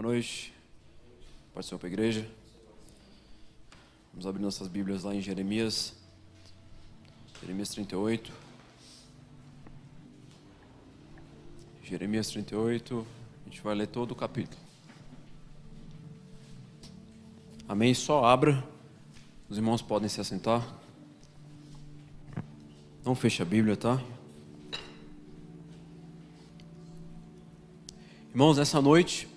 noite. Pode ser para a igreja. Vamos abrir nossas Bíblias lá em Jeremias 38. Jeremias 38, a gente vai ler todo o capítulo. Amém? Só abra. Os irmãos podem se assentar. Não feche a Bíblia, tá? Irmãos, nessa noite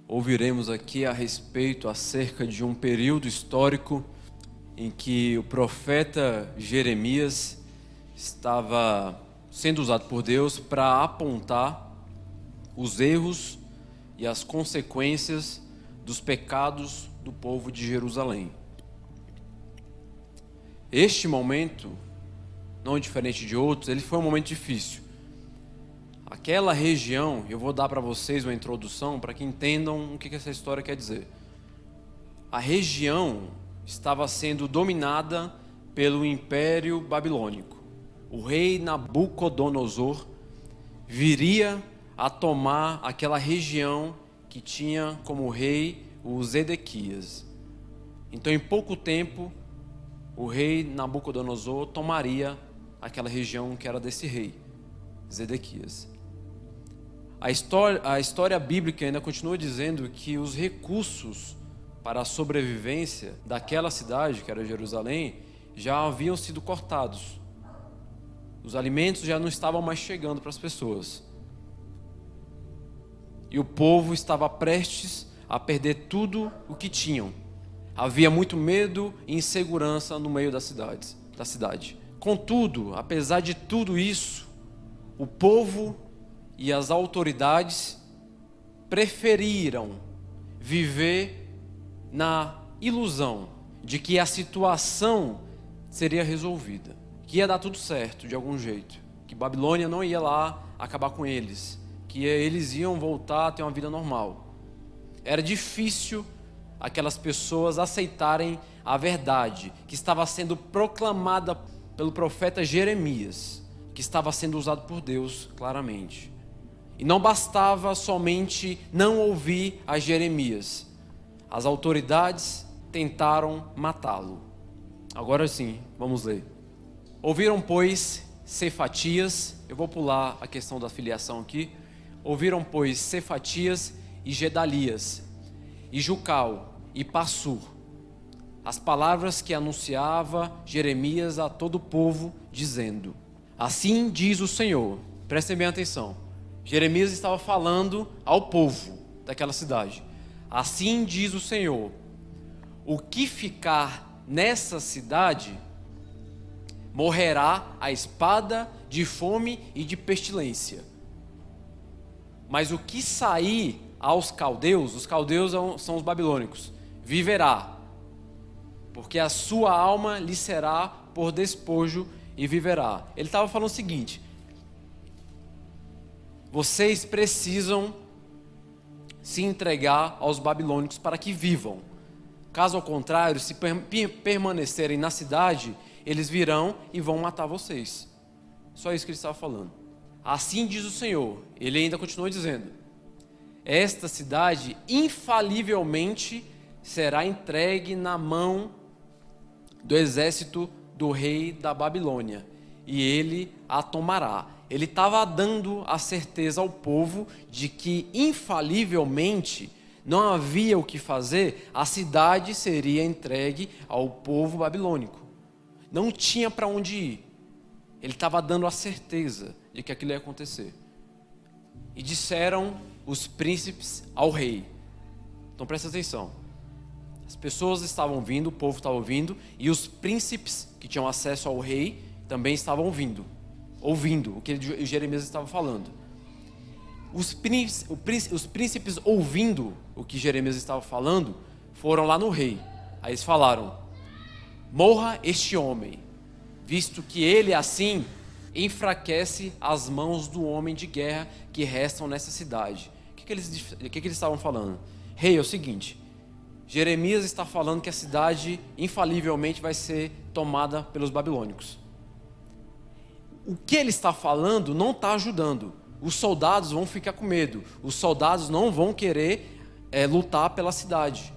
ouviremos aqui acerca de um período histórico em que o profeta Jeremias estava sendo usado por Deus para apontar os erros e as consequências dos pecados do povo de Jerusalém. Este momento, não diferente de outros, ele foi um momento difícil. Aquela região, eu vou dar para vocês uma introdução para que entendam o que essa história quer dizer. A região estava sendo dominada pelo Império Babilônico. O rei Nabucodonosor viria a tomar aquela região que tinha como rei o Zedequias. Então, em pouco tempo, o rei Nabucodonosor tomaria aquela região que era desse rei, Zedequias. A história bíblica ainda continua dizendo que os recursos para a sobrevivência daquela cidade, que era Jerusalém, já haviam sido cortados. Os alimentos já não estavam mais chegando para as pessoas. E o povo estava prestes a perder tudo o que tinham. Havia muito medo e insegurança no meio da cidade. Contudo, apesar de tudo isso, o povo e as autoridades preferiram viver na ilusão de que a situação seria resolvida, que ia dar tudo certo de algum jeito, que Babilônia não ia lá acabar com eles, que eles iam voltar a ter uma vida normal. Era difícil aquelas pessoas aceitarem a verdade que estava sendo proclamada pelo profeta Jeremias, que estava sendo usado por Deus claramente. E não bastava somente não ouvir a Jeremias. As autoridades tentaram matá-lo. Agora sim, vamos ler. Ouviram, pois, Cefatias, eu vou pular a questão da filiação aqui. Ouviram, pois, Cefatias e Gedalias, e Jucal e Passur, as palavras que anunciava Jeremias a todo o povo, dizendo: assim diz o Senhor. Prestem bem atenção. Jeremias estava falando ao povo daquela cidade. Assim diz o Senhor: o que ficar nessa cidade morrerá a espada, de fome e de pestilência. Mas o que sair aos caldeus, os caldeus são os babilônicos, viverá, porque a sua alma lhe será por despojo e viverá. Ele estava falando o seguinte: vocês precisam se entregar aos babilônicos para que vivam. Caso ao contrário, se permanecerem na cidade, eles virão e vão matar vocês. Só isso que ele estava falando. Assim diz o Senhor. Ele ainda continua dizendo: esta cidade infalivelmente será entregue na mão do exército do rei da Babilônia, e ele a tomará. Ele estava dando a certeza ao povo de que infalivelmente não havia o que fazer, a cidade seria entregue ao povo babilônico. Não tinha para onde ir. Ele estava dando a certeza de que aquilo ia acontecer. E disseram os príncipes ao rei. Então presta atenção. As pessoas estavam vindo, o povo estava ouvindo, e os príncipes que tinham acesso ao rei também estavam ouvindo o que Jeremias estava falando. Os príncipes, ouvindo o que Jeremias estava falando, foram lá no rei. Aí eles falaram: morra este homem, visto que ele assim enfraquece as mãos do homem de guerra que restam nessa cidade. O que eles estavam falando? Rei, é o seguinte: Jeremias está falando que a cidade infalivelmente vai ser tomada pelos babilônicos. O que ele está falando não está ajudando. os soldados vão ficar com medo. Os soldados não vão querer lutar pela cidade.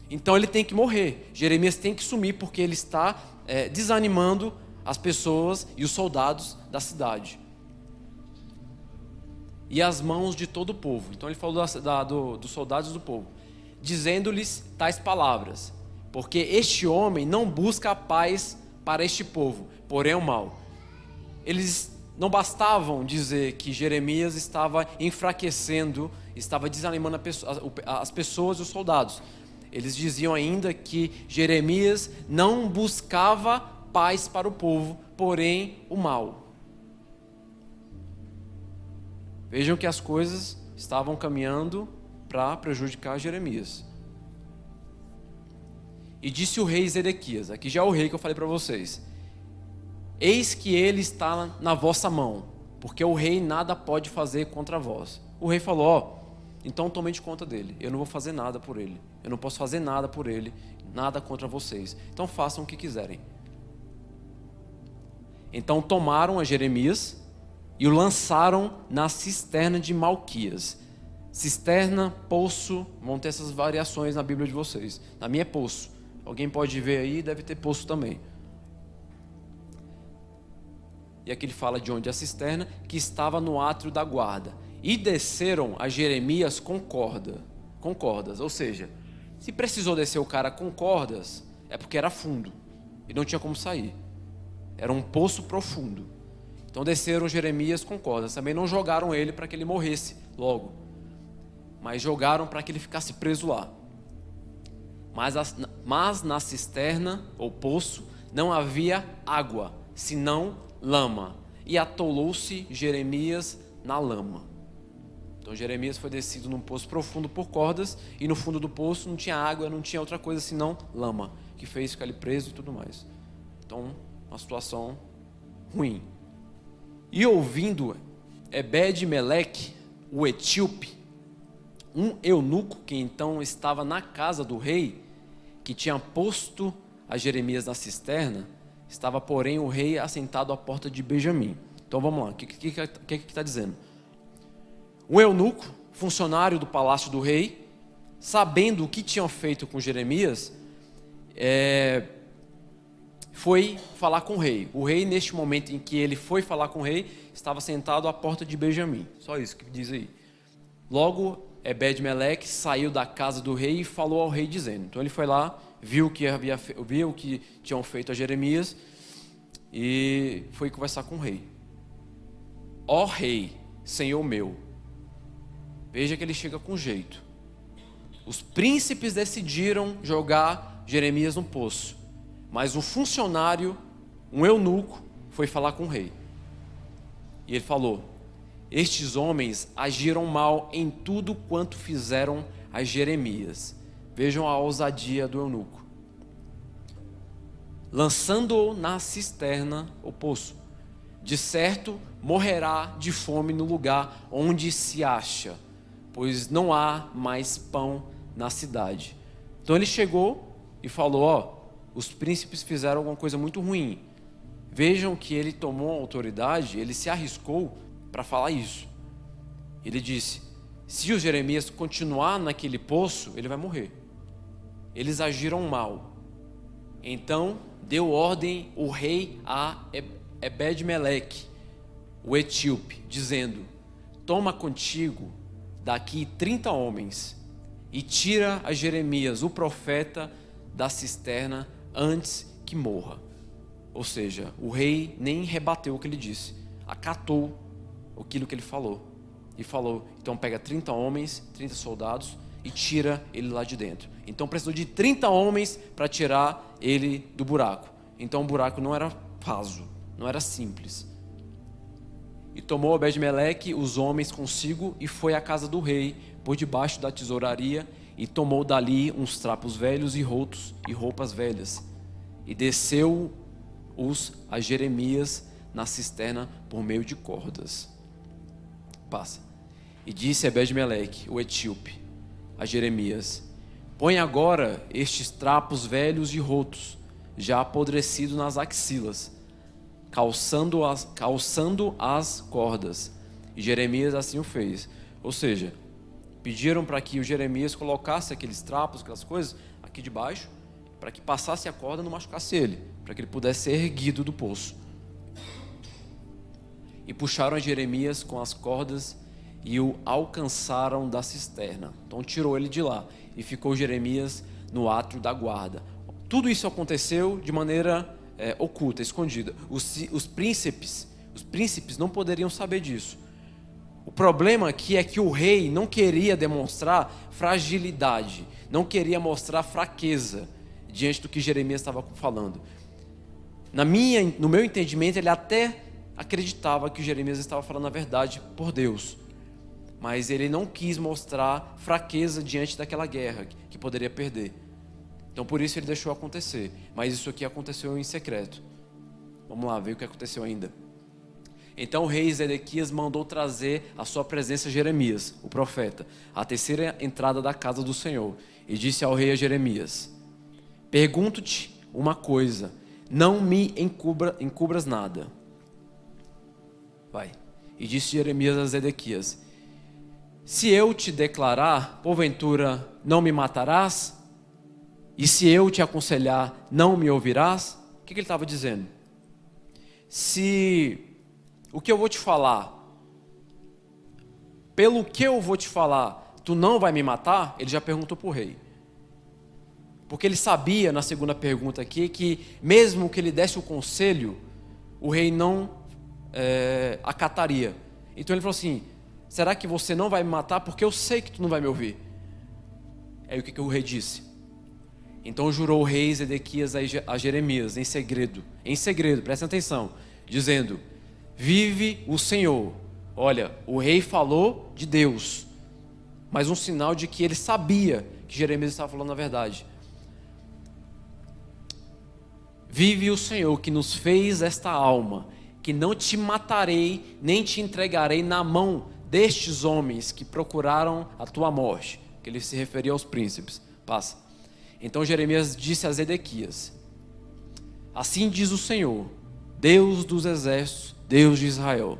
Então ele tem que morrer. Jeremias tem que sumir porque ele está desanimando as pessoas e os soldados da cidade. E as mãos de todo o povo. Então ele falou dos soldados do povo, dizendo-lhes tais palavras: porque este homem não busca a paz para este povo, porém o mal. Eles não bastavam dizer que Jeremias estava enfraquecendo, estava desanimando as pessoas e os soldados. Eles diziam ainda que Jeremias não buscava paz para o povo, porém o mal. Vejam que as coisas estavam caminhando para prejudicar Jeremias. E disse o rei Zedequias, aqui já é o rei que eu falei para vocês: eis que ele está na vossa mão, porque o rei nada pode fazer contra vós. O rei falou: então tomem conta dele, eu não vou fazer nada por ele, eu não posso fazer nada por ele, nada contra vocês, então façam o que quiserem. Então tomaram a Jeremias e o lançaram na cisterna de Malquias. Cisterna, poço, vão ter essas variações na Bíblia de vocês. Na minha é poço. Alguém pode ver aí, deve ter poço também. E aqui ele fala de onde a cisterna, que estava no átrio da guarda. E desceram a Jeremias com cordas. Ou seja, se precisou descer o cara com cordas, é porque era fundo e não tinha como sair. Era um poço profundo. Então desceram Jeremias com cordas. Também não jogaram ele para que ele morresse logo, mas jogaram para que ele ficasse preso lá. Mas na cisterna, ou poço, não havia água, senão lama. E atolou-se Jeremias na lama. Então Jeremias foi descido num poço profundo por cordas, e no fundo do poço não tinha água, não tinha outra coisa senão lama, que fez ficar ele preso e tudo mais. Então, uma situação ruim. E ouvindo Ebed-Meleque, o etíope, um eunuco que então estava na casa do rei, que tinha posto a Jeremias na cisterna, estava, porém, o rei assentado à porta de Benjamim. Então vamos lá, o que está dizendo? Um eunuco, funcionário do palácio do rei, sabendo o que tinham feito com Jeremias, foi falar com o rei. O rei, neste momento em que ele foi falar com o rei, estava sentado à porta de Benjamim. Só isso que diz aí. Logo, Ebed-Meleque saiu da casa do rei e falou ao rei dizendo. Então ele foi lá, viu o que tinham feito a Jeremias e foi conversar com o rei. Ó rei, senhor meu. Veja que ele chega com jeito. Os príncipes decidiram jogar Jeremias no poço, mas um funcionário, um eunuco, foi falar com o rei. E ele falou: estes homens agiram mal em tudo quanto fizeram a Jeremias. Vejam a ousadia do eunuco. Lançando-o na cisterna, o poço. De certo, morrerá de fome no lugar onde se acha, pois não há mais pão na cidade. Então ele chegou e falou: os príncipes fizeram alguma coisa muito ruim. Vejam que ele tomou a autoridade, ele se arriscou para falar isso. Ele disse: se o Jeremias continuar naquele poço, ele vai morrer. Eles agiram mal. Então deu ordem o rei a Ebed-Meleque, o etíope, dizendo: toma contigo daqui 30 homens e tira a Jeremias, o profeta, da cisterna antes que morra. Ou seja, o rei nem rebateu o que ele disse, acatou aquilo que ele falou. E falou: então pega 30 homens, 30 soldados e tira ele lá de dentro. Então precisou de 30 homens para tirar ele do buraco. Então o buraco não era raso, não era simples. E tomou Ebed-Meleque os homens consigo e foi à casa do rei, por debaixo da tesouraria, e tomou dali uns trapos velhos e rotos e roupas velhas. E desceu-os a Jeremias na cisterna por meio de cordas. Passa. E disse Ebed-Meleque, o etíope, a Jeremias: põe agora estes trapos velhos e rotos, já apodrecidos nas axilas, calçando as cordas. E Jeremias assim o fez. Ou seja, pediram para que o Jeremias colocasse aqueles trapos, aquelas coisas, aqui debaixo, para que passasse a corda e não machucasse ele, para que ele pudesse ser erguido do poço. E puxaram a Jeremias com as cordas e o alcançaram da cisterna. Então tirou ele de lá e ficou Jeremias no átrio da guarda. Tudo isso aconteceu de maneira oculta, escondida. Os príncipes não poderiam saber disso. O problema aqui é que o rei não queria demonstrar fragilidade, não queria mostrar fraqueza diante do que Jeremias estava falando. No meu entendimento, ele até acreditava que Jeremias estava falando a verdade por Deus, mas ele não quis mostrar fraqueza diante daquela guerra que poderia perder. Então por isso ele deixou acontecer, mas isso aqui aconteceu em secreto. Vamos lá ver o que aconteceu ainda. Então o rei Zedequias mandou trazer à sua presença Jeremias, o profeta, à terceira entrada da casa do Senhor, e disse ao rei a Jeremias: pergunto-te uma coisa, não me encubras nada. Vai. E disse Jeremias a Zedequias: se eu te declarar, porventura não me matarás? E se eu te aconselhar, não me ouvirás? O que ele estava dizendo? Se o que eu vou te falar, pelo que eu vou te falar, tu não vai me matar? Ele já perguntou para o rei. Porque ele sabia, na segunda pergunta aqui, que mesmo que ele desse o conselho, o rei não acataria. Então ele falou assim: será que você não vai me matar? Porque eu sei que tu não vai me ouvir. Aí o que o rei disse? Então jurou o rei Zedequias a Jeremias em segredo, presta atenção, dizendo: vive o Senhor. Olha, o rei falou de Deus, mas um sinal de que ele sabia que Jeremias estava falando a verdade. Vive o Senhor que nos fez esta alma, que não te matarei, nem te entregarei na mão destes homens que procuraram a tua morte. Que ele se referia aos príncipes. Passa. Então Jeremias disse a Zedequias: assim diz o Senhor, Deus dos exércitos, Deus de Israel: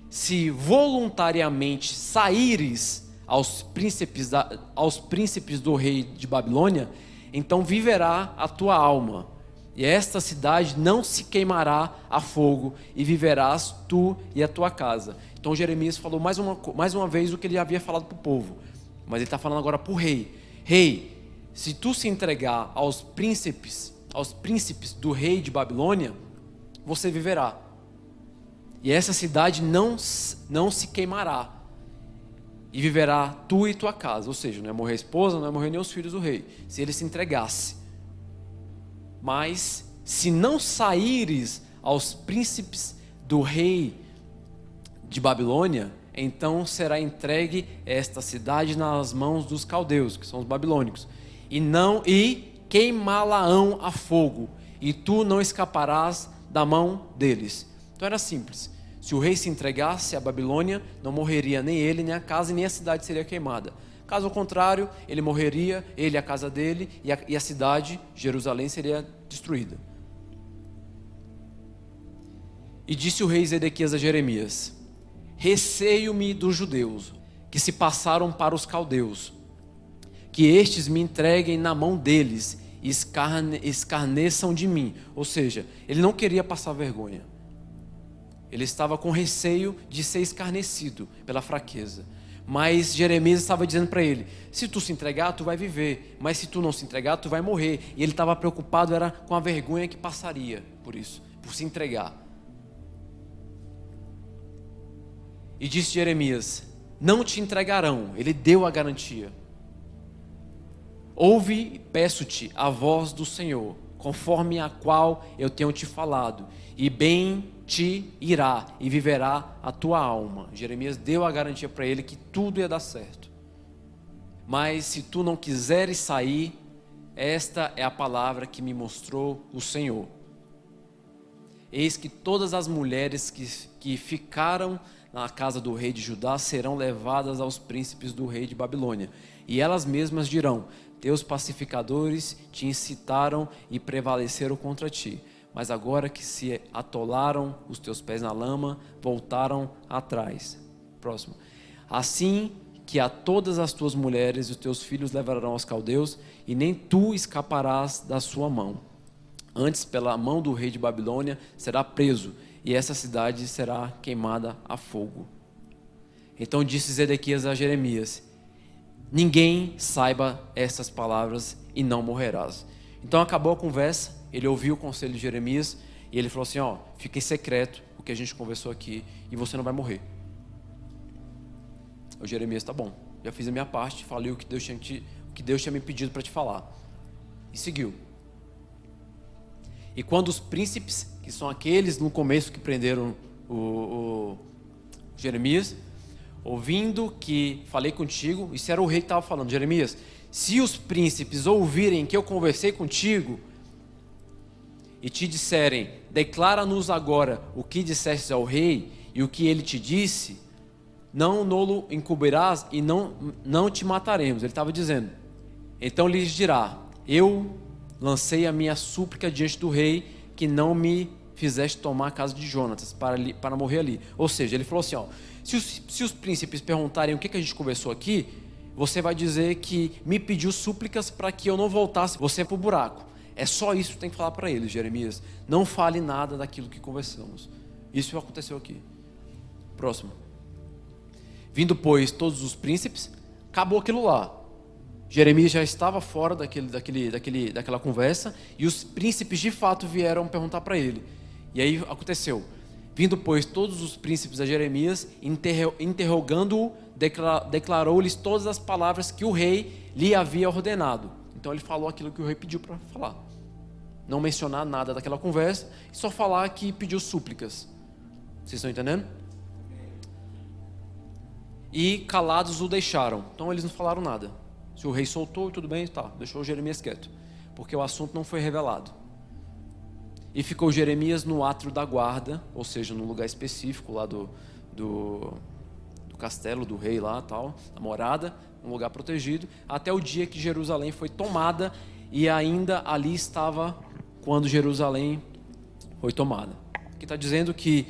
se voluntariamente saíres aos príncipes do rei de Babilônia, então viverá a tua alma, e esta cidade não se queimará a fogo, e viverás tu e a tua casa. Então Jeremias falou mais uma vez o que ele havia falado para o povo, mas ele está falando agora para o rei: rei, se tu se entregar aos príncipes do rei de Babilônia, você viverá, e essa cidade não se queimará, e viverá tu e tua casa. Ou seja, não é morrer a esposa, não é morrer nem os filhos do rei, se ele se entregasse. Mas se não saíres aos príncipes do rei de Babilônia, então será entregue esta cidade nas mãos dos caldeus, que são os babilônicos, e queimá-la-ão a fogo, e tu não escaparás da mão deles. Então era simples: se o rei se entregasse à Babilônia, não morreria nem ele, nem a casa, nem a cidade seria queimada. Caso contrário, ele morreria, ele e a casa dele, e a cidade, Jerusalém, seria destruída. E disse o rei Zedequias a Jeremias: receio-me dos judeus, que se passaram para os caldeus, que estes me entreguem na mão deles, e escarneçam de mim. Ou seja, ele não queria passar vergonha. Ele estava com receio de ser escarnecido pela fraqueza. Mas Jeremias estava dizendo para ele: se tu se entregar, tu vai viver, mas se tu não se entregar, tu vai morrer. E ele estava preocupado com a vergonha que passaria por isso, por se entregar. E disse Jeremias: não te entregarão. Ele deu a garantia. Ouve, peço-te, a voz do Senhor, conforme a qual eu tenho te falado, e bem te irá, e viverá a tua alma. Jeremias deu a garantia para ele que tudo ia dar certo. Mas se tu não quiseres sair, esta é a palavra que me mostrou o Senhor. Eis que todas as mulheres que ficaram na casa do rei de Judá serão levadas aos príncipes do rei de Babilônia, e elas mesmas dirão: teus pacificadores te incitaram e prevaleceram contra ti, mas agora que se atolaram os teus pés na lama, voltaram atrás. Próximo. Assim que a todas as tuas mulheres e os teus filhos levarão aos caldeus, e nem tu escaparás da sua mão. Antes, pela mão do rei de Babilônia, será preso, e essa cidade será queimada a fogo. Então disse Zedequias a Jeremias: ninguém saiba essas palavras e não morrerás. Então acabou a conversa, ele ouviu o conselho de Jeremias, e ele falou assim: ó, fica em secreto o que a gente conversou aqui, e você não vai morrer. O Jeremias: tá bom, já fiz a minha parte, falei o que Deus tinha me pedido para te falar. E seguiu. E quando os príncipes, que são aqueles no começo que prenderam o Jeremias, ouvindo que falei contigo, isso era o rei que estava falando: Jeremias, se os príncipes ouvirem que eu conversei contigo e te disserem: declara-nos agora o que disseste ao rei e o que ele te disse, não nolo encobrirás e não te mataremos. Ele estava dizendo. Então lhes dirá: eu lancei a minha súplica diante do rei, que não me fizeste tomar a casa de Jonatas para morrer ali. Ou seja, ele falou assim: ó, se os príncipes perguntarem o que a gente conversou aqui, você vai dizer que me pediu súplicas para que eu não voltasse você para o buraco. É só isso que tem que falar para eles, Jeremias. Não fale nada daquilo que conversamos. Isso aconteceu aqui. Próximo. Vindo, pois, todos os príncipes, acabou aquilo lá. Jeremias já estava fora daquela conversa, e os príncipes de fato vieram perguntar para ele. E aí aconteceu. Vindo, pois, todos os príncipes a Jeremias, interrogando-o, declarou-lhes todas as palavras que o rei lhe havia ordenado. Então ele falou aquilo que o rei pediu para falar. Não mencionar nada daquela conversa, só falar que pediu súplicas. Vocês estão entendendo? E calados o deixaram. Então eles não falaram nada. Se o rei soltou, tudo bem, tá, deixou Jeremias quieto, porque o assunto não foi revelado. E ficou Jeremias no átrio da guarda, ou seja, num lugar específico lá do castelo do rei lá, tal, a morada, um lugar protegido, até o dia que Jerusalém foi tomada, e ainda ali estava quando Jerusalém foi tomada. Aqui está dizendo que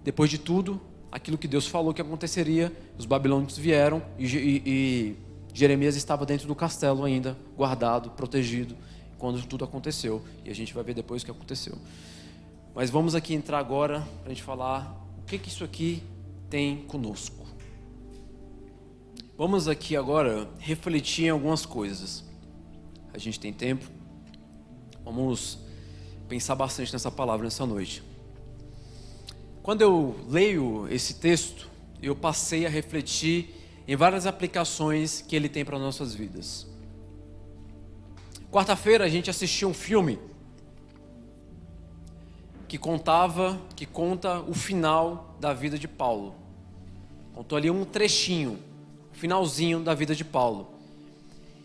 depois de tudo, aquilo que Deus falou que aconteceria, os babilônicos vieram e Jeremias estava dentro do castelo ainda, guardado, protegido, quando tudo aconteceu. E a gente vai ver depois o que aconteceu. Mas vamos aqui entrar agora para a gente falar o que isso aqui tem conosco. Vamos aqui agora refletir em algumas coisas. A gente tem tempo. Vamos pensar bastante nessa palavra nessa noite. Quando eu leio esse texto, eu passei a refletir em várias aplicações que ele tem para nossas vidas. Quarta-feira a gente assistiu um filme que conta o final da vida de Paulo. Contou ali um trechinho, o finalzinho da vida de Paulo.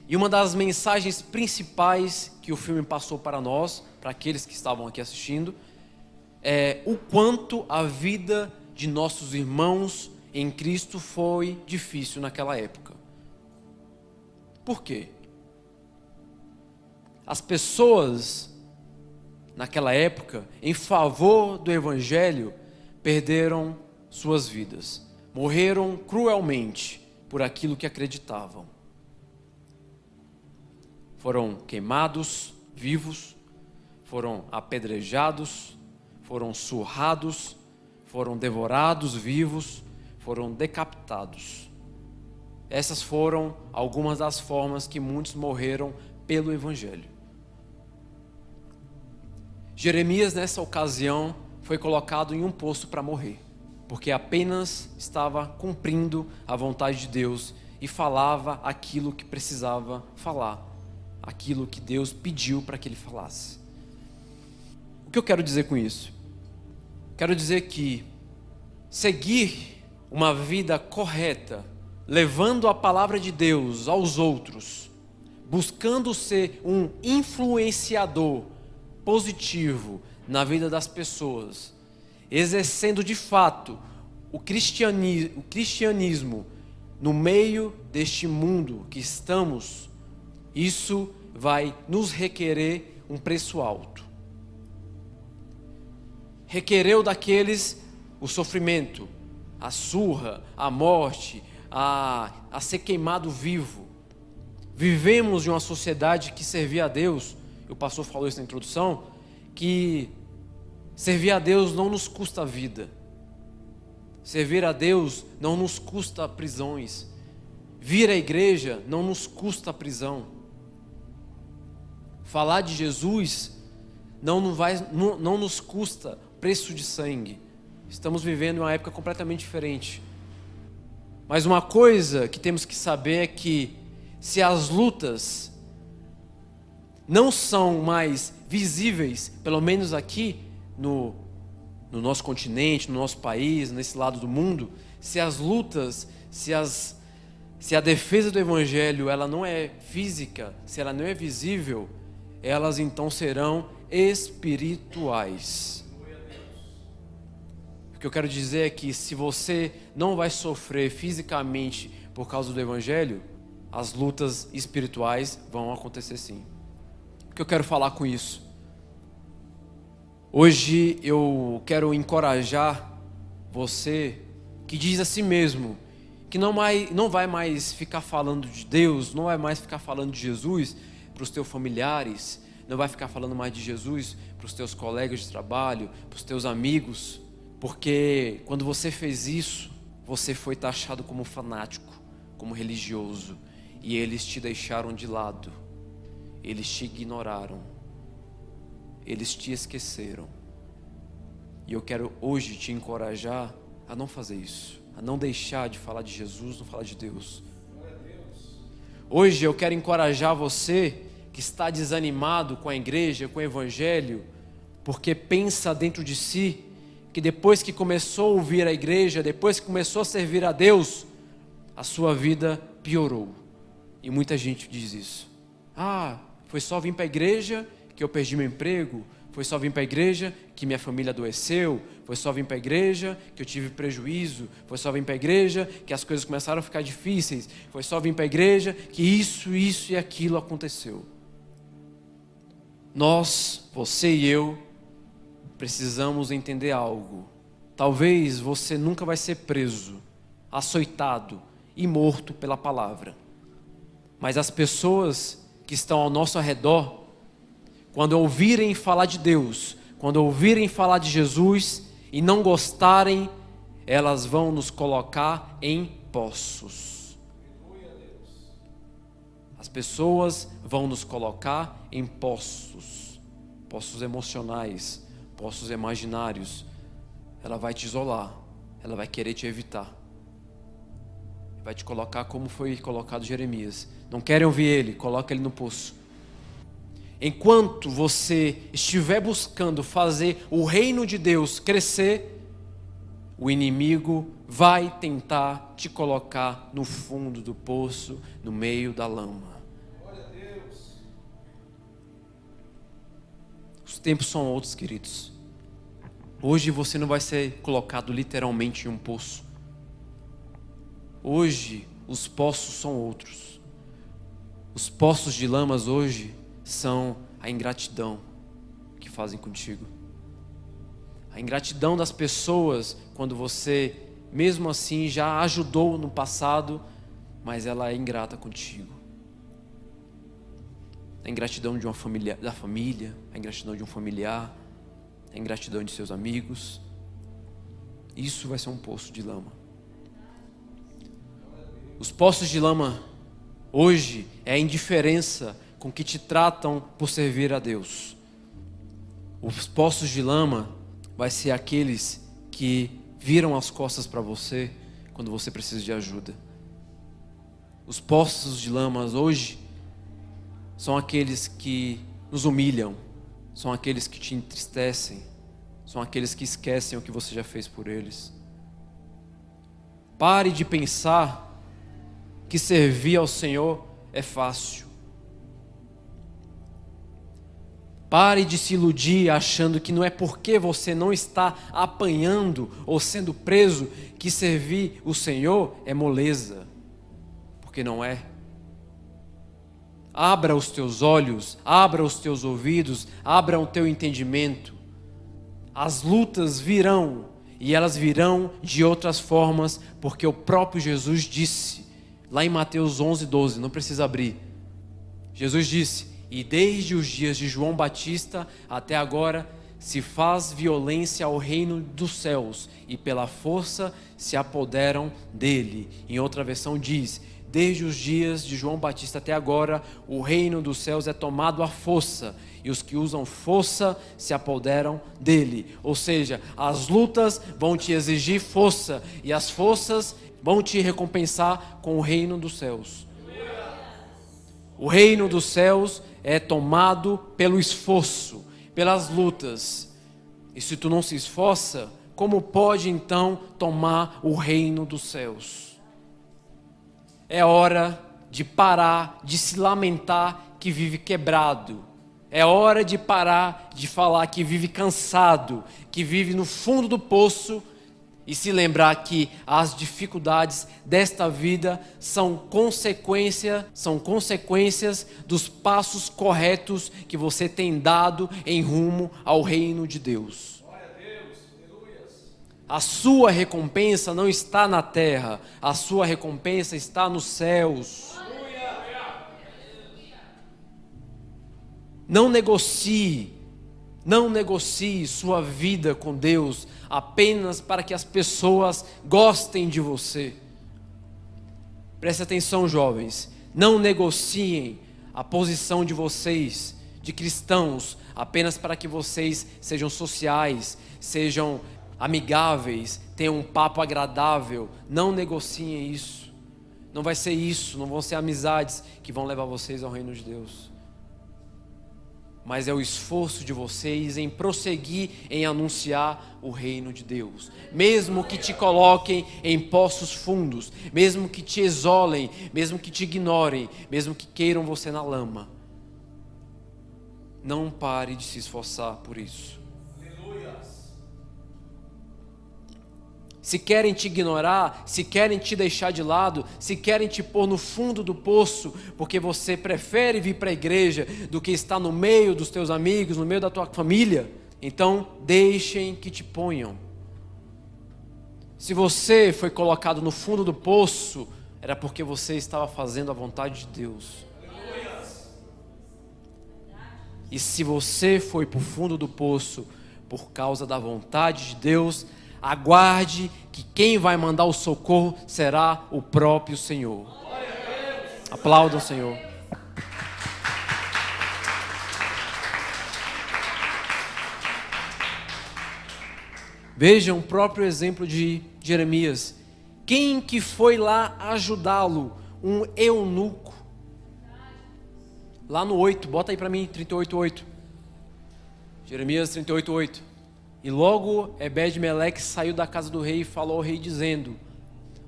E uma das mensagens principais que o filme passou para nós, para aqueles que estavam aqui assistindo, é o quanto a vida de nossos irmãos em Cristo foi difícil naquela época. Por quê? As pessoas naquela época, em favor do Evangelho, perderam suas vidas, morreram cruelmente por aquilo que acreditavam. Foram queimados vivos, foram apedrejados, foram surrados, foram devorados vivos, foram decapitados. Essas foram algumas das formas que muitos morreram pelo Evangelho. Jeremias, nessa ocasião, foi colocado em um poço para morrer, porque apenas estava cumprindo a vontade de Deus e falava aquilo que precisava falar, aquilo que Deus pediu para que ele falasse. O que eu quero dizer com isso? Quero dizer que seguir uma vida correta, levando a palavra de Deus aos outros, buscando ser um influenciador positivo na vida das pessoas, exercendo de fato o cristianismo no meio deste mundo que estamos, isso vai nos requerer um preço alto. Requereu daqueles o sofrimento, a surra, a morte, a ser queimado vivo. Vivemos em uma sociedade que servia a Deus, o pastor falou isso na introdução, que servir a Deus não nos custa vida. Servir a Deus não nos custa prisões. Vir à igreja não nos custa prisão. Falar de Jesus não nos custa preço de sangue. Estamos vivendo uma época completamente diferente. Mas uma coisa que temos que saber é que se as lutas não são mais visíveis, pelo menos aqui no nosso continente, no nosso país, nesse lado do mundo, se as lutas, se a defesa do Evangelho ela não é física, se ela não é visível, elas então serão espirituais. O que eu quero dizer é que se você não vai sofrer fisicamente por causa do Evangelho, as lutas espirituais vão acontecer sim. O que eu quero falar com isso? Hoje eu quero encorajar você que diz a si mesmo que não vai mais ficar falando de Deus, não vai mais ficar falando de Jesus para os teus familiares, não vai ficar falando mais de Jesus para os teus colegas de trabalho, para os teus amigos, porque quando você fez isso, você foi taxado como fanático, como religioso, e eles te deixaram de lado, eles te ignoraram, eles te esqueceram. E eu quero hoje te encorajar a não fazer isso, a não deixar de falar de Jesus, não falar de Deus. Hoje eu quero encorajar você que está desanimado com a igreja, com o Evangelho, porque pensa dentro de si que depois que começou a ouvir a igreja, depois que começou a servir a Deus, a sua vida piorou. E muita gente diz isso. Foi só vir para a igreja que eu perdi meu emprego, foi só vir para a igreja que minha família adoeceu, foi só vir para a igreja que eu tive prejuízo, foi só vir para a igreja que as coisas começaram a ficar difíceis, foi só vir para a igreja que isso e aquilo aconteceu. Nós, você e eu, precisamos entender algo. Talvez você nunca vai ser preso, açoitado e morto pela palavra. Mas as pessoas que estão ao nosso redor, quando ouvirem falar de Deus, quando ouvirem falar de Jesus e não gostarem, elas vão nos colocar em poços. As pessoas vão nos colocar em poços, poços emocionais, poços imaginários. Ela vai te isolar, ela vai querer te evitar, vai te colocar como foi colocado Jeremias. Não querem ouvir ele, coloca ele no poço. Enquanto você estiver buscando fazer o reino de Deus crescer, o inimigo vai tentar te colocar no fundo do poço, no meio da lama. Glória a Deus. Os tempos são outros, queridos. Hoje você não vai ser colocado literalmente em um poço. Hoje os poços são outros. Os poços de lamas hoje são a ingratidão que fazem contigo. A ingratidão das pessoas quando você, mesmo assim, já ajudou no passado, mas ela é ingrata contigo. A ingratidão de da família, a ingratidão de um familiar, a ingratidão de seus amigos. Isso vai ser um poço de lama. Os poços de lama hoje é a indiferença com que te tratam por servir a Deus. Os poços de lama vai ser aqueles que viram as costas para você quando você precisa de ajuda. Os poços de lama hoje são aqueles que nos humilham, são aqueles que te entristecem, são aqueles que esquecem o que você já fez por eles. Pare de pensar que servir ao Senhor é fácil. Pare de se iludir achando que não é porque você não está apanhando ou sendo preso que servir o Senhor é moleza, porque não é. Abra os teus olhos, abra os teus ouvidos, abra o teu entendimento. As lutas virão E elas virão de outras formas, porque o próprio Jesus disse, lá em Mateus 11:12, não precisa abrir. Jesus disse: e desde os dias de João Batista até agora se faz violência ao reino dos céus, e pela força se apoderam dele. Em outra versão diz: desde os dias de João Batista até agora, o reino dos céus é tomado à força, e os que usam força se apoderam dele. Ou seja, as lutas vão te exigir força, e as forças vão te recompensar com o reino dos céus. O reino dos céus é tomado pelo esforço, pelas lutas. E se tu não se esforça, como pode então tomar o reino dos céus? É hora de parar de se lamentar que vive quebrado. É hora de parar de falar que vive cansado, que vive no fundo do poço, e se lembrar que as dificuldades desta vida são consequências dos passos corretos que você tem dado em rumo ao reino de Deus. A sua recompensa não está na terra, a sua recompensa está nos céus. Não negocie sua vida com Deus apenas para que as pessoas gostem de você. Preste atenção, jovens. Não negociem a posição de vocês, de cristãos, apenas para que vocês sejam sociais, sejam amigáveis, tenham um papo agradável. Não negociem isso. Não vai ser isso, não vão ser amizades que vão levar vocês ao reino de Deus. Mas é o esforço de vocês em prosseguir em anunciar o reino de Deus. Mesmo que te coloquem em poços fundos, mesmo que te isolem, mesmo que te ignorem, mesmo que queiram você na lama. Não pare de se esforçar por isso. Se querem te ignorar, se querem te deixar de lado, se querem te pôr no fundo do poço, porque você prefere vir para a igreja do que estar no meio dos teus amigos, no meio da tua família, então deixem que te ponham. Se você foi colocado no fundo do poço, era porque você estava fazendo a vontade de Deus. E se você foi para o fundo do poço por causa da vontade de Deus, aguarde que quem vai mandar o socorro será o próprio Senhor. Aplaudam o Senhor. Vejam o próprio exemplo de Jeremias. Quem que foi lá ajudá-lo? Um eunuco. Lá no 8, bota aí para mim, 38:8. Jeremias 38:8. E logo Ebed-Meleque saiu da casa do rei e falou ao rei dizendo: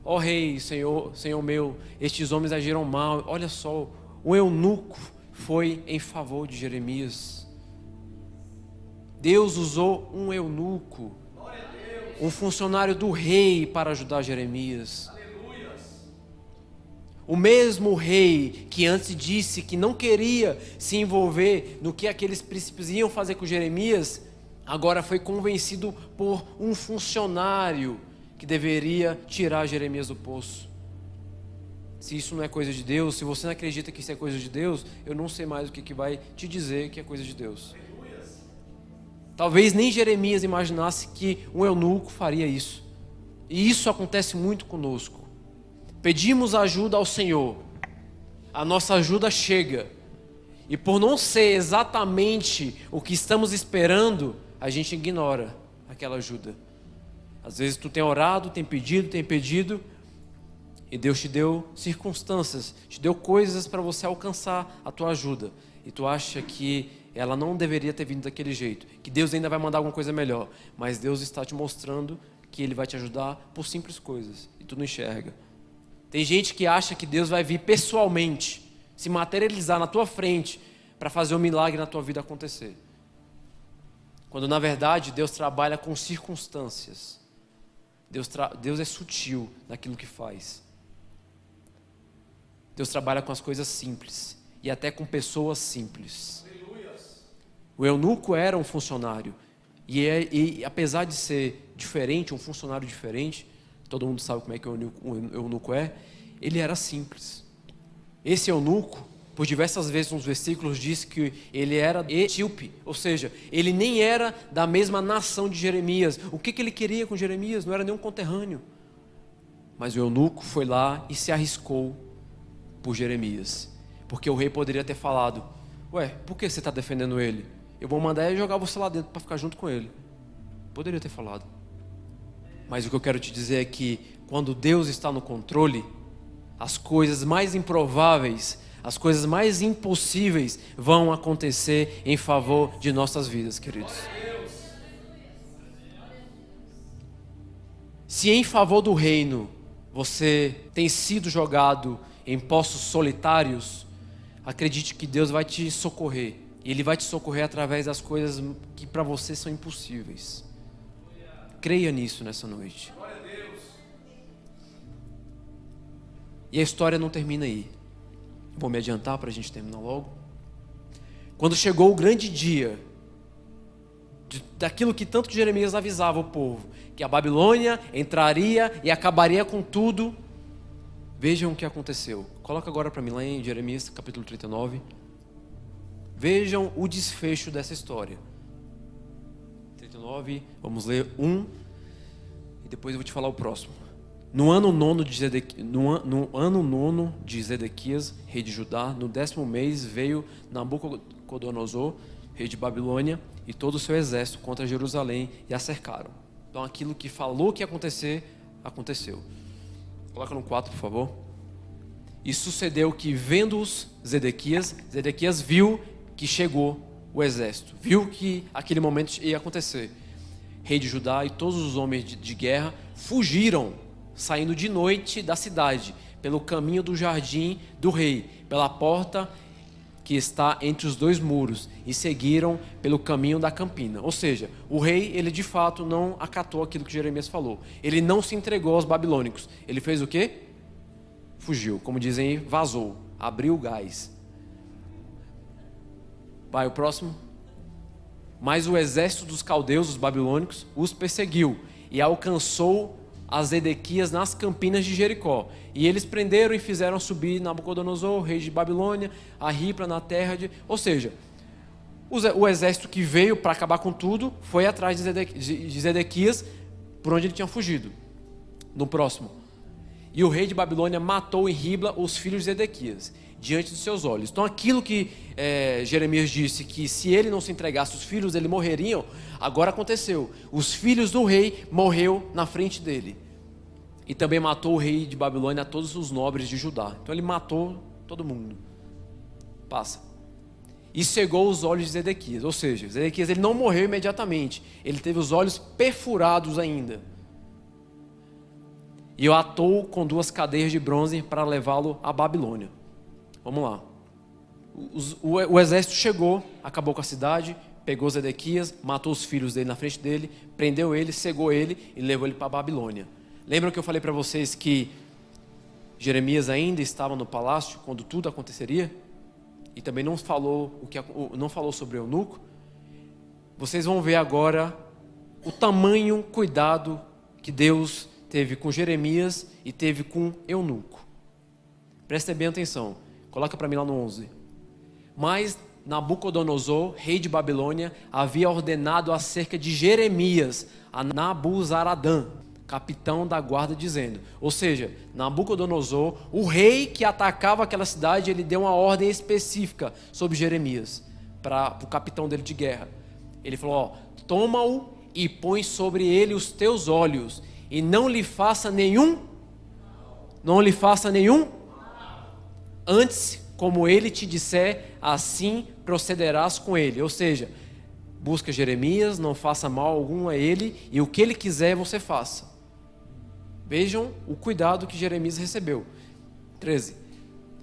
ó rei, senhor meu, estes homens agiram mal. Olha só, o eunuco foi em favor de Jeremias. Deus usou um eunuco, um funcionário do rei, para ajudar Jeremias. O mesmo rei que antes disse que não queria se envolver no que aqueles príncipes iam fazer com Jeremias, agora foi convencido por um funcionário que deveria tirar Jeremias do poço. Se isso não é coisa de Deus, se você não acredita que isso é coisa de Deus, eu não sei mais o que vai te dizer que é coisa de Deus. Talvez nem Jeremias imaginasse que um eunuco faria isso. E isso acontece muito conosco. Pedimos ajuda ao Senhor, a nossa ajuda chega, e por não ser exatamente o que estamos esperando, a gente ignora aquela ajuda. Às vezes tu tem orado, tem pedido, e Deus te deu circunstâncias, te deu coisas para você alcançar a tua ajuda, e tu acha que ela não deveria ter vindo daquele jeito, que Deus ainda vai mandar alguma coisa melhor, mas Deus está te mostrando que Ele vai te ajudar por simples coisas, e tu não enxerga. Tem gente que acha que Deus vai vir pessoalmente, se materializar na tua frente, para fazer um milagre na tua vida acontecer. Quando na verdade Deus trabalha com circunstâncias. Deus é sutil naquilo que faz. Deus trabalha com as coisas simples e até com pessoas simples. O eunuco era um funcionário E apesar de ser diferente, um funcionário diferente, todo mundo sabe como é que o eunuco é, ele era simples. Esse eunuco, por diversas vezes nos versículos, diz que ele era etíope, ou seja, ele nem era da mesma nação de Jeremias. O que ele queria com Jeremias? Não era nenhum conterrâneo. Mas o eunuco foi lá e se arriscou por Jeremias. Porque o rei poderia ter falado: ué, por que você está defendendo ele? Eu vou mandar jogar você lá dentro para ficar junto com ele. Poderia ter falado. Mas o que eu quero te dizer é que quando Deus está no controle, as coisas mais improváveis, as coisas mais impossíveis vão acontecer em favor de nossas vidas, queridos. Se em favor do reino você tem sido jogado em poços solitários, acredite que Deus vai te socorrer. E Ele vai te socorrer através das coisas que para você são impossíveis. Creia nisso nessa noite. E a história não termina aí. Vou me adiantar para a gente terminar logo. Quando chegou o grande dia, daquilo que tanto Jeremias avisava o povo, que a Babilônia entraria e acabaria com tudo, vejam o que aconteceu. Coloca agora para mim lá em Jeremias capítulo 39. Vejam o desfecho dessa história. 39, vamos ler 1 e depois eu vou te falar o próximo. No ano nono de Zedequias, rei de Judá, no 10º mês, veio Nabucodonosor, rei de Babilônia, e todo o seu exército contra Jerusalém e a cercaram. Então aquilo que falou que ia acontecer, aconteceu. Coloca no 4, por favor. E sucedeu que, vendo-os Zedequias viu que chegou o exército, viu que aquele momento ia acontecer. Rei de Judá e todos os homens de guerra fugiram, saindo de noite da cidade, pelo caminho do jardim do rei, pela porta que está entre os dois muros, e seguiram pelo caminho da campina. Ou seja, o rei, ele de fato não acatou aquilo que Jeremias falou. Ele não se entregou aos babilônicos. Ele fez o quê? Fugiu, como dizem, vazou, abriu o gás. Vai o próximo. Mas o exército dos caldeus, os babilônicos, os perseguiu e alcançou a Zedequias nas campinas de Jericó. E eles prenderam e fizeram subir Nabucodonosor, rei de Babilônia, a Ribla na terra de... Ou seja, o exército que veio para acabar com tudo foi atrás de Zedequias, por onde ele tinha fugido. No próximo. E o rei de Babilônia matou em Ribla os filhos de Zedequias, diante dos seus olhos. Então aquilo que Jeremias disse, que se ele não se entregasse, os filhos dele morreriam, agora aconteceu. Os filhos do rei morreu na frente dele. E também matou o rei de Babilônia a todos os nobres de Judá. Então ele matou todo mundo. Passa. E cegou os olhos de Zedequias. Ou seja, Zedequias ele não morreu imediatamente. Ele teve os olhos perfurados ainda. E o atou com 2 cadeias de bronze para levá-lo à Babilônia. Vamos lá. O exército chegou, acabou com a cidade, pegou Zedequias, matou os filhos dele na frente dele, prendeu ele, cegou ele e levou ele para a Babilônia. Lembram que eu falei para vocês que Jeremias ainda estava no palácio quando tudo aconteceria? E também não falou sobre o eunuco? Vocês vão ver agora o tamanho cuidado que Deus teve com Jeremias e teve com eunuco. Prestem bem atenção. Coloca para mim lá no 11. Mas Nabucodonosor, rei de Babilônia, havia ordenado acerca de Jeremias a Nabuzaradã, capitão da guarda, dizendo... Ou seja, Nabucodonosor, o rei que atacava aquela cidade, ele deu uma ordem específica sobre Jeremias, para o capitão dele de guerra. Ele falou, toma-o e põe sobre ele os teus olhos, e não lhe faça nenhum, antes, como ele te disser, assim procederás com ele. Ou seja, busca Jeremias, não faça mal algum a ele, e o que ele quiser você faça. Vejam o cuidado que Jeremias recebeu. 13.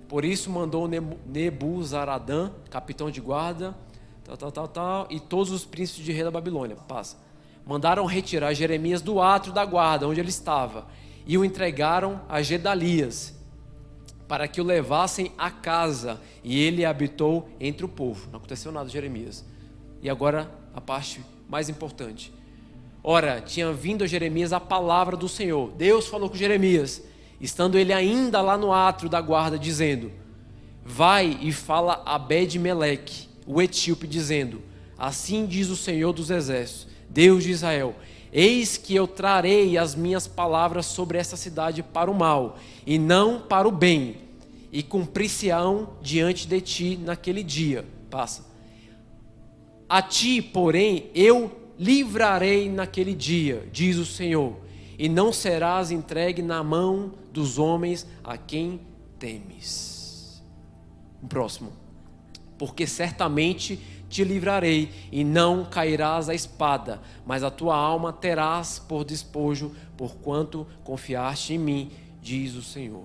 Por isso mandou Nebuzaradã, capitão de guarda, e todos os príncipes de rei da Babilônia. Passa. Mandaram retirar Jeremias do átrio da guarda, onde ele estava, e o entregaram a Gedalias, para que o levassem a casa, e ele habitou entre o povo. Não aconteceu nada, Jeremias. E agora a parte mais importante. Ora, tinha vindo a Jeremias a palavra do Senhor. Deus falou com Jeremias, estando ele ainda lá no átrio da guarda, dizendo: vai e fala a Abed-Meleque, o etíope, dizendo: assim diz o Senhor dos Exércitos, Deus de Israel: eis que eu trarei as minhas palavras sobre essa cidade para o mal, e não para o bem, e cumprir-se-ão diante de ti naquele dia. Passa. A ti, porém, eu livrarei naquele dia, diz o Senhor, e não serás entregue na mão dos homens a quem temes. Próximo. Porque certamente te livrarei, e não cairás à espada, mas a tua alma terás por despojo, porquanto confiaste em mim, diz o Senhor.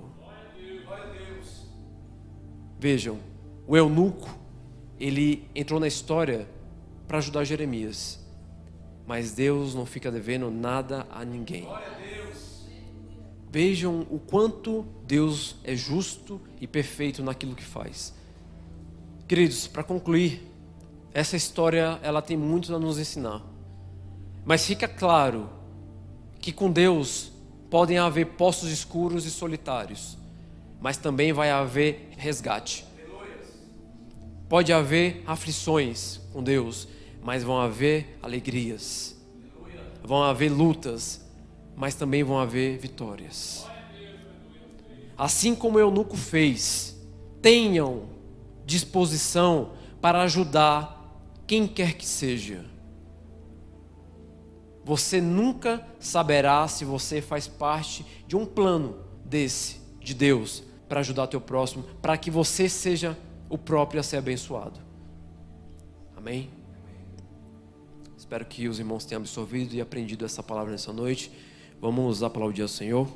Vejam, o eunuco, ele entrou na história para ajudar Jeremias, mas Deus não fica devendo nada a ninguém. Vejam o quanto Deus é justo e perfeito naquilo que faz. Queridos, para concluir, essa história ela tem muito a nos ensinar. Mas fica claro que com Deus podem haver poços escuros e solitários, mas também vai haver resgate. Pode haver aflições com Deus, mas vão haver alegrias. Vão haver lutas, mas também vão haver vitórias. Assim como o eunuco fez, tenham disposição para ajudar quem quer que seja. Você nunca saberá se você faz parte de um plano desse, de Deus, para ajudar teu próximo, para que você seja o próprio a ser abençoado. Amém? Espero que os irmãos tenham absorvido e aprendido essa palavra nessa noite. Vamos aplaudir ao Senhor.